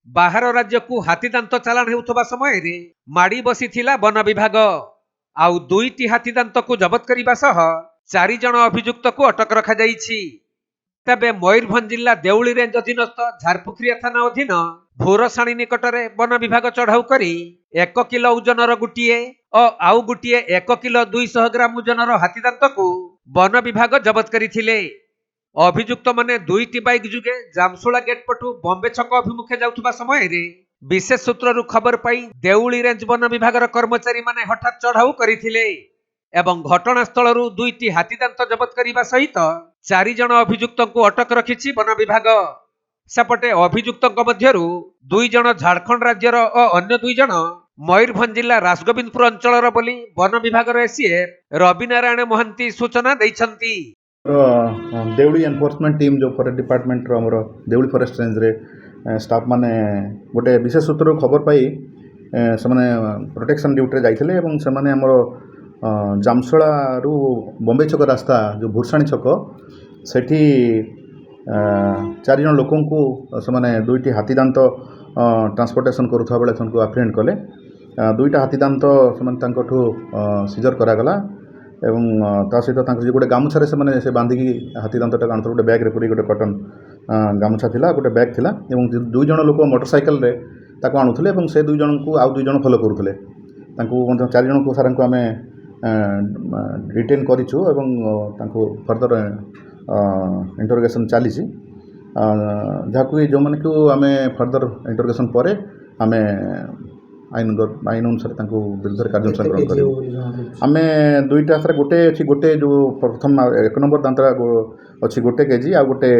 बाहर राज्य को हाथीदांत चालाण हेउथबा समय रे माड़ी बसीथिला वन विभाग आउ दुईटी हाथीदांत को जबत करने सह 4 जन अभियुक्त को अटक रखा जाइछि। तबे मयूरभंज जिला देउली रेंज अधीनस्थ झारपुखरिया थाना अधीन भोरसाणी निकटरे वन विभाग चढ़ाऊ करी 1 किलो ओजनर गुटिए और आउ गुटिए 1 किलो 200 ग्राम ओजनर हाथीदांत को वन विभाग जबत करथिले। अभियुक्त माने दुईटी बाइक जुगे जामसुला गेट पटू बॉम्बे छक अभिमुखे जाउथबा समय रे विशेष सूत्ररु खबर पाई देउली रेंज वन विभागर कर्मचारी माने हठात चढ़ाऊ करथिले एवं घटनास्थल दुईटी हाथीदांत जबत करने सहित 4 जन अभियुक्त को अटक रखिछि वन विभाग। सेपटे अभियुक्त मध्यरु 2 जन झारखंड राज्यर और अन्य 2 जन मयूरभंज जिला राजगोविंदपुर अंचल बोली वन विभाग एसीएफ रवि नारायण महांती सूचना दैछंती। देउली एनफोर्समेंट टीम जो फॉरेस्ट डिपार्टमेंट रो हमरो देउली फॉरेस्ट रेंज रे स्टाफ माने गोटे विशेष सूत्र खबर पाई से माने प्रोटेक्शन ड्यूटी जाइथिले एवं से माने हमरो जामसोला रु बॉम्बे छक रास्ता जो भुरसाणी छक सेठी 4 जन लोकों को से माने दुईटी हाथीदांत ट्रांसपोर्टेशन करुवा बेले को एप्रिहेंड कले। 2टा हाथीदांत से माने तांकठू सीजर करागला एवं ता सहित गोटे गामुछारे से बांधिकी हाथीदांतटा आनुते गोटे बैग पूरी गोटे कटन गामुछा थिला गोटे बैग थिला एवं 2 जन लोक मोटरसाइकेल रे ताको आनुथले एवं से 2 जन को आउ 2 जन फॉलो करुथले तांको 4 जन को सारा को आमे रिटेन करिछु एवं तांको फर्दर इंटरोगेशन चली जहाँ जो मैंने को आमे फर्दर इंटरोगेशन पर आमे आईन अनुसार विरुद्ध कार्यानुष्ठान ग्रहण कर आमे 2टा आसरे गोटे जो प्रथम 1 नंबर दांत अच्छी गोटे केजी आ गोटे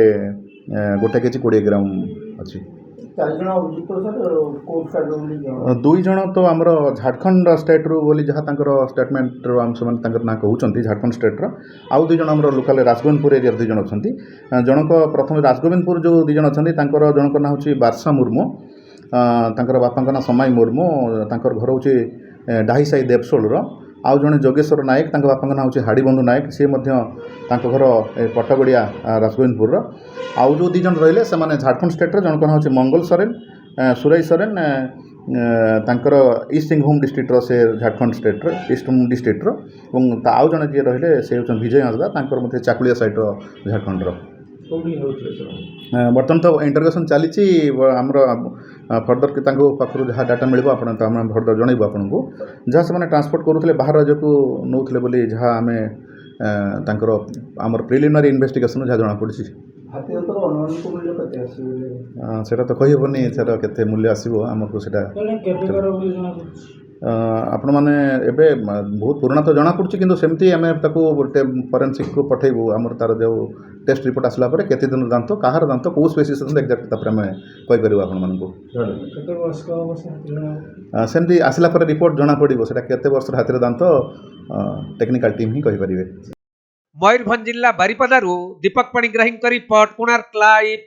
केजी 20 ग्राम अच्छी 2 जन तो आमर झारखंड स्टेट रू बोली जहाँ स्टेटमेंट ना कहते झारखंड स्टेट रो आउ 2 जन आमर लोकाल राजगोविंदपुर एरिया 2 जन अच्छा जनक प्रथम राजगोविंदपुर जो 2 जन अच्छा जनक ना हूँ बारसा मुर्मू तांकर बापा ना समाई मुर्मू तांकर घर हूँ डाहीसाई देवसोल आउ जड़े जोगेश्वर नायक तांकर बापा ना हूँ हाड़ीबंधु नायक सी घर पट्टगड़िया राजगोविंदपुर आउ जो 2 जन रहिले से माने झारखंड स्टेट जनक ना हूँ मंगल सोरेन सुरई सोरेन तांकर ईस्ट सिंहभूम डिस्ट्रिक्ट से Jharkhand state east Singhbhum district आउ जड़े जी रहिले से हूँ विजय हांसदा तांकर मध्य चाकुलिया साइड झारखंड बर्तमान तो इंटरगेशन चली आमर फर्दर कि पाखु जहाँ डाटा मिल फर्दर जनइबू आपन को जहाँ से ट्रांसपोर्ट करुले बाहर राज्य को नौले बोली जहाँ आम आमर प्रिलिमिनारी इन्वेस्टिगेशन जहाँ जना पड़ी सेटा तो कही हेनी सर केते मूल्य आसो आमको सेटा आपण मैंने एबे बहुत पुराना तो जना पड़ी कि सेमती आम फरेन्सिक को पठेबू आमर तार जो टेस्ट रिपोर्ट आसला पर केते दिन दांत कहार दांत कौ स्पेसीस एक्जाक्ट आम कहीपर आपण मानक सेमती आसला पर रिपोर्ट जना पड़ो से केते वर्ष हाथी दांत टेक्निकल टीम ही कहीपर। मयूरभंज जिला बारिपदारू दीपक पाणिग्राही रिपोर्ट कोणार्क लाइव।